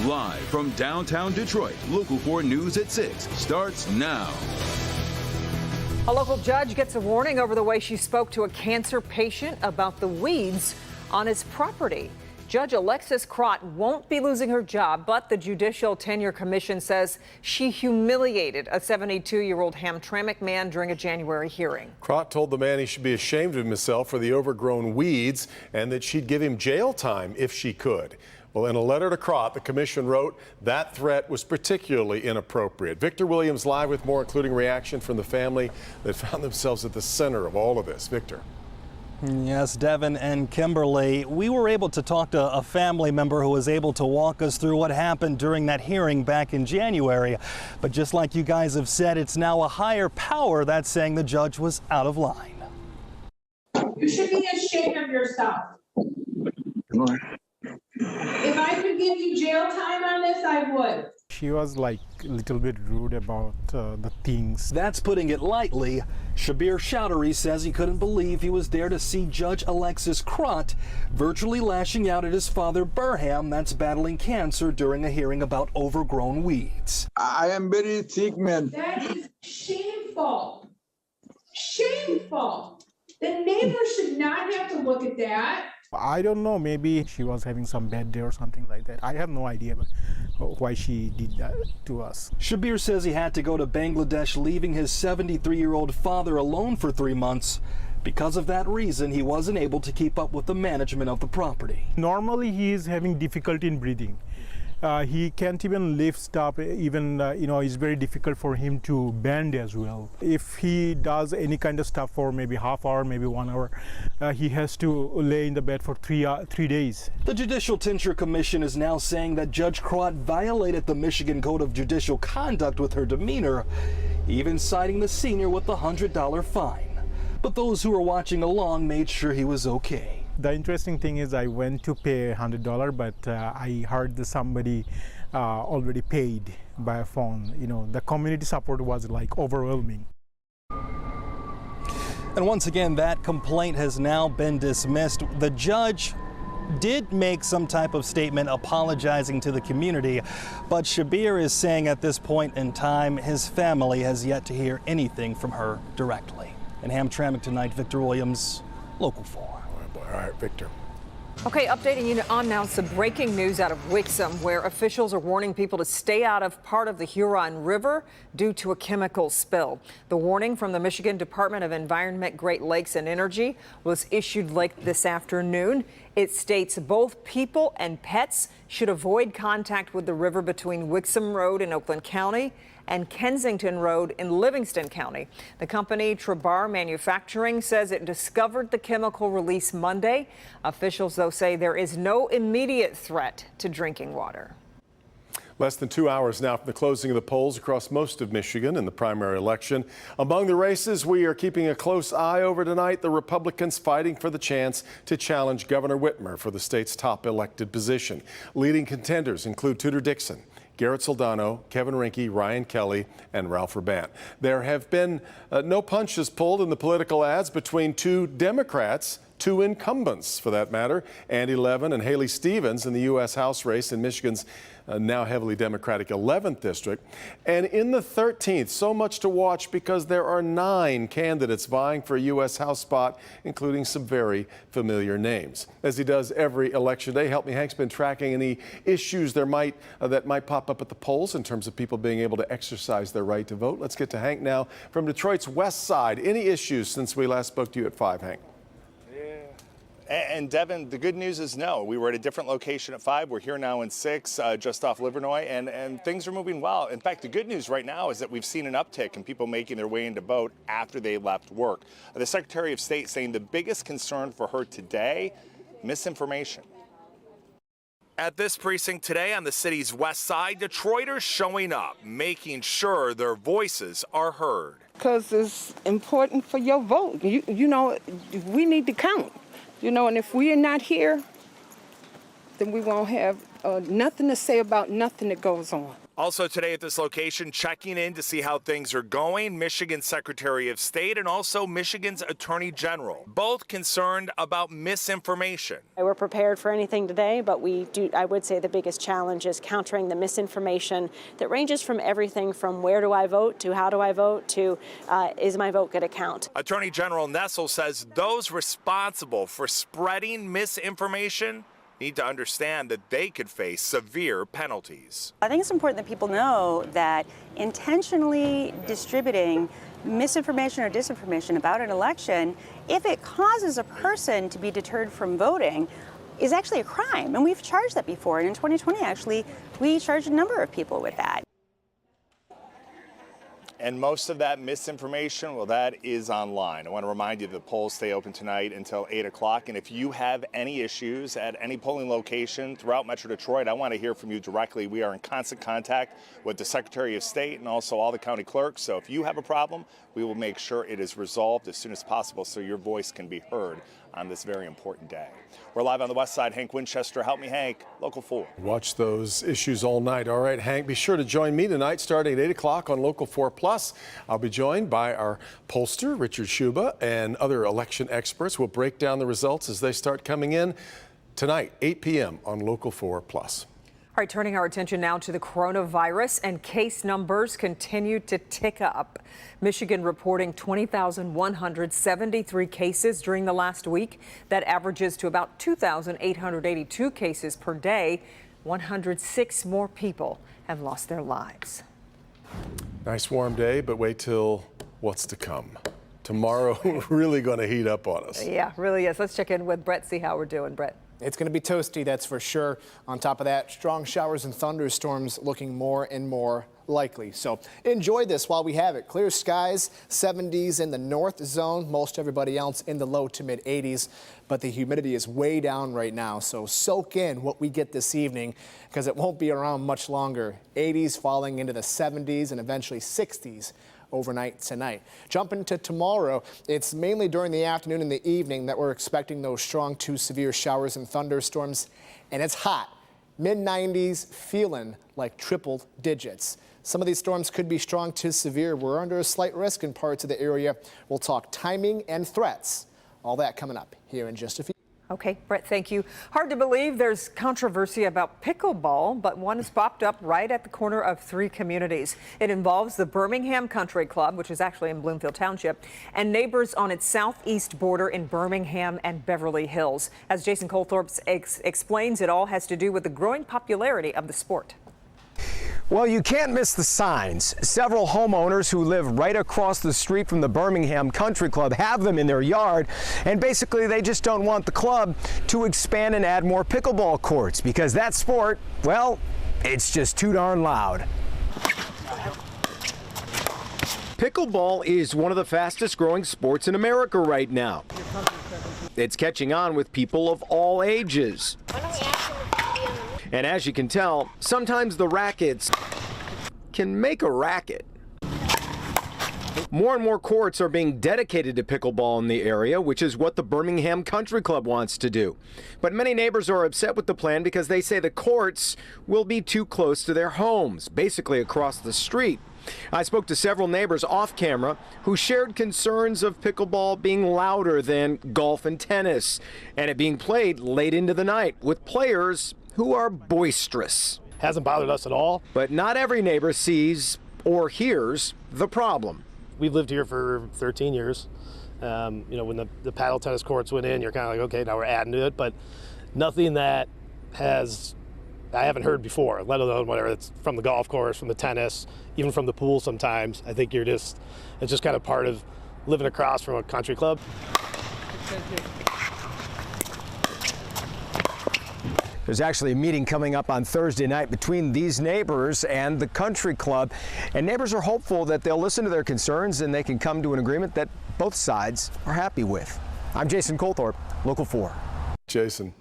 Live from downtown Detroit, Local 4 News at 6 starts now. A local judge gets a warning over the way she spoke to a cancer patient about the weeds on his property. Judge Alexis Crott won't be losing her job, but the Judicial Tenure Commission says she humiliated a 72-year-old Hamtramck man during a January hearing. Crott told the man he should be ashamed of himself for the overgrown weeds and that she'd give him jail time if she could. Well, in a letter to Crott, the commission wrote that threat was particularly inappropriate. Victor Williams live with more, including reaction from the family that found themselves at the center of all of this. Victor. Yes, Devin and Kimberly, we were able to talk to a family member who was able to walk us through what happened during that hearing back in January. But just like you guys have said, it's now a higher power that's saying the judge was out of line. You should be ashamed of yourself. If I could give you jail time on this, I would. She was like a little bit rude about the things. That's putting it lightly. Shabir Chowdhury says he couldn't believe he was there to see Judge Alexis Crott virtually lashing out at his father Burham, that's battling cancer, during a hearing about overgrown weeds. I am very sick, man. That is shameful. Shameful. The neighbor should not have to look at that. I don't know, maybe she was having some bad day or something like that. I have no idea why she did that to us. Shabir says he had to go to Bangladesh, leaving his 73-year-old father alone for 3 months. Because of that reason, he wasn't able to keep up with the management of the property. Normally, he is having difficulty in breathing. He can't even lift up, even, it's very difficult for him to bend as well. If he does any kind of stuff for maybe half hour, maybe 1 hour, he has to lay in the bed for 3 days. The Judicial Tenure Commission is now saying that Judge Crott violated the Michigan Code of Judicial Conduct with her demeanor, even citing the senior with the $100 fine. But those who were watching along made sure he was okay. The interesting thing is I went to pay $100, but I heard that somebody already paid by a phone. The community support was like overwhelming. And once again, that complaint has now been dismissed. The judge did make some type of statement apologizing to the community, but Shabir is saying at this point in time his family has yet to hear anything from her directly. In Hamtramck tonight, Victor Williams, Local 4. All right, Victor. Okay, updating you on now some breaking news out of Wixom, where officials are warning people to stay out of part of the Huron River due to a chemical spill. The warning from the Michigan Department of Environment, Great Lakes and Energy was issued late this afternoon. It states both people and pets should avoid contact with the river between Wixom Road in Oakland County and Kensington Road in Livingston County. The company Trabar Manufacturing says it discovered the chemical release Monday. Officials, though, say there is no immediate threat to drinking water. Less than 2 hours now from the closing of the polls across most of Michigan in the primary election. Among the races we are keeping a close eye over tonight, the Republicans fighting for the chance to challenge Governor Whitmer for the state's top elected position. Leading contenders include Tudor Dixon, Garrett Soldano, Kevin Rinke, Ryan Kelly, and Ralph Rabant. There have been no punches pulled in the political ads between two Democrats, two incumbents for that matter, Andy Levin and Haley Stevens in the U.S. House race in Michigan's now heavily Democratic 11th district. And in the 13th, so much to watch because there are 9 candidates vying for a U.S. House spot, including some very familiar names. As he does every election day, Help Me Hank's been tracking any issues that might pop up at the polls in terms of people being able to exercise their right to vote. Let's get to Hank now from Detroit's West Side. Any issues since we last spoke to you at 5, Hank? And Devin, the good news is no. We were at a different location at 5. We're here now in 6, just off Livernois, and things are moving well. In fact, the good news right now is that we've seen an uptick in people making their way into vote after they left work. The Secretary of State saying the biggest concern for her today, misinformation. At this precinct today on the city's west side, Detroiters showing up, making sure their voices are heard. Because it's important for your vote. You know, we need to count. And if we are not here, then we won't have nothing to say about nothing that goes on. Also today at this location, checking in to see how things are going, Michigan's Secretary of State and also Michigan's Attorney General, both concerned about misinformation. We're prepared for anything today, but I would say the biggest challenge is countering the misinformation that ranges from everything from where do I vote to how do I vote to is my vote going to count. Attorney General Nessel says those responsible for spreading misinformation need to understand that they could face severe penalties. I think it's important that people know that intentionally distributing misinformation or disinformation about an election, if it causes a person to be deterred from voting, is actually a crime. And we've charged that before. And in 2020, actually, we charged a number of people with that. And most of that misinformation, well, that is online. I want to remind you that the polls stay open tonight until 8 o'clock. And if you have any issues at any polling location throughout Metro Detroit, I want to hear from you directly. We are in constant contact with the Secretary of State and also all the county clerks. So if you have a problem, we will make sure it is resolved as soon as possible so your voice can be heard on this very important day. We're live on the west side. Hank Winchester, help me, Hank, Local 4. Watch those issues all night. All right, Hank, be sure to join me tonight starting at 8 o'clock on Local 4 Plus. I'll be joined by our pollster, Richard Schuba, and other election experts. We'll break down the results as they start coming in tonight, 8 p.m. on Local 4 Plus. All right, turning our attention now to the coronavirus, and case numbers continue to tick up. Michigan reporting 20,173 cases during the last week. That averages to about 2,882 cases per day. 106 more people have lost their lives. Nice warm day, but wait till what's to come. Tomorrow really going to heat up on us. Yeah, really is. Let's check in with Brett, see how we're doing. Brett. It's going to be toasty, that's for sure. On top of that, strong showers and thunderstorms looking more and more likely. So enjoy this while we have it. Clear skies, 70s in the north zone, most everybody else in the low to mid 80s. But the humidity is way down right now, so soak in what we get this evening because it won't be around much longer. 80s falling into the 70s and eventually 60s overnight tonight. Jumping to tomorrow, it's mainly during the afternoon and the evening that we're expecting those strong to severe showers and thunderstorms, and it's hot. Mid-90s, feeling like triple digits. Some of these storms could be strong to severe. We're under a slight risk in parts of the area. We'll talk timing and threats. All that coming up here in just a few. Okay, Brett, thank you. Hard to believe there's controversy about pickleball, but one has popped up right at the corner of 3 communities. It involves the Birmingham Country Club, which is actually in Bloomfield Township, and neighbors on its southeast border in Birmingham and Beverly Hills. As Jason Colthorpe explains, it all has to do with the growing popularity of the sport. Well, you can't miss the signs. Several homeowners who live right across the street from the Birmingham Country Club have them in their yard, and basically they just don't want the club to expand and add more pickleball courts because that sport, well, it's just too darn loud. Pickleball is one of the fastest growing sports in America right now. It's catching on with people of all ages. And as you can tell, sometimes the rackets can make a racket. More and more courts are being dedicated to pickleball in the area, which is what the Birmingham Country Club wants to do. But many neighbors are upset with the plan because they say the courts will be too close to their homes, basically across the street. I spoke to several neighbors off camera who shared concerns of pickleball being louder than golf and tennis, and it being played late into the night with players who are boisterous. Hasn't bothered us at all. But not every neighbor sees or hears the problem. We've lived here for 13 years. You know, when the paddle tennis courts went in, you're kind of like, okay, now we're adding to it, but nothing that I haven't heard before, let alone whatever it's from the golf course, from the tennis, even from the pool sometimes. I think it's just kind of part of living across from a country club. There's actually a meeting coming up on Thursday night between these neighbors and the country club. And neighbors are hopeful that they'll listen to their concerns and they can come to an agreement that both sides are happy with. I'm Jason Colthorpe, Local 4. Jason.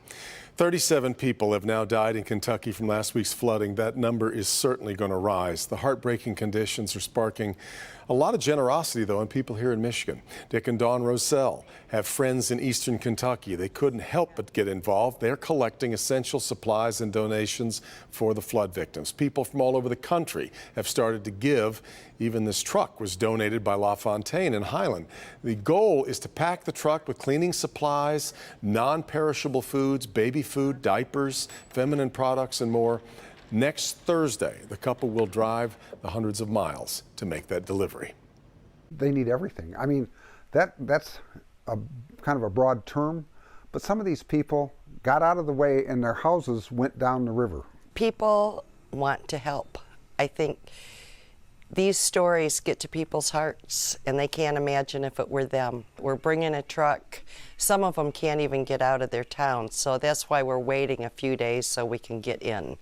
37 people have now died in Kentucky from last week's flooding. That number is certainly going to rise. The heartbreaking conditions are sparking a lot of generosity, though, in people here in Michigan. Dick and Dawn Roselle have friends in eastern Kentucky. They couldn't help but get involved. They're collecting essential supplies and donations for the flood victims. People from all over the country have started to give. Even this truck was donated by LaFontaine in Highland. The goal is to pack the truck with cleaning supplies, non-perishable foods, baby food, diapers, feminine products, and more. Next Thursday, the couple will drive the hundreds of miles to make that delivery. They need everything. I mean, that's a kind of a broad term, but some of these people got out of the way and their houses went down the river. People want to help. I think these stories get to people's hearts and they can't imagine if it were them. We're bringing a truck. Some of them can't even get out of their town, so that's why we're waiting a few days so we can get in.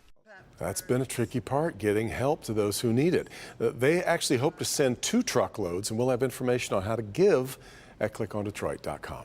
That's been a tricky part, getting help to those who need it. They actually hope to send 2 truckloads, and we'll have information on how to give at clickondetroit.com.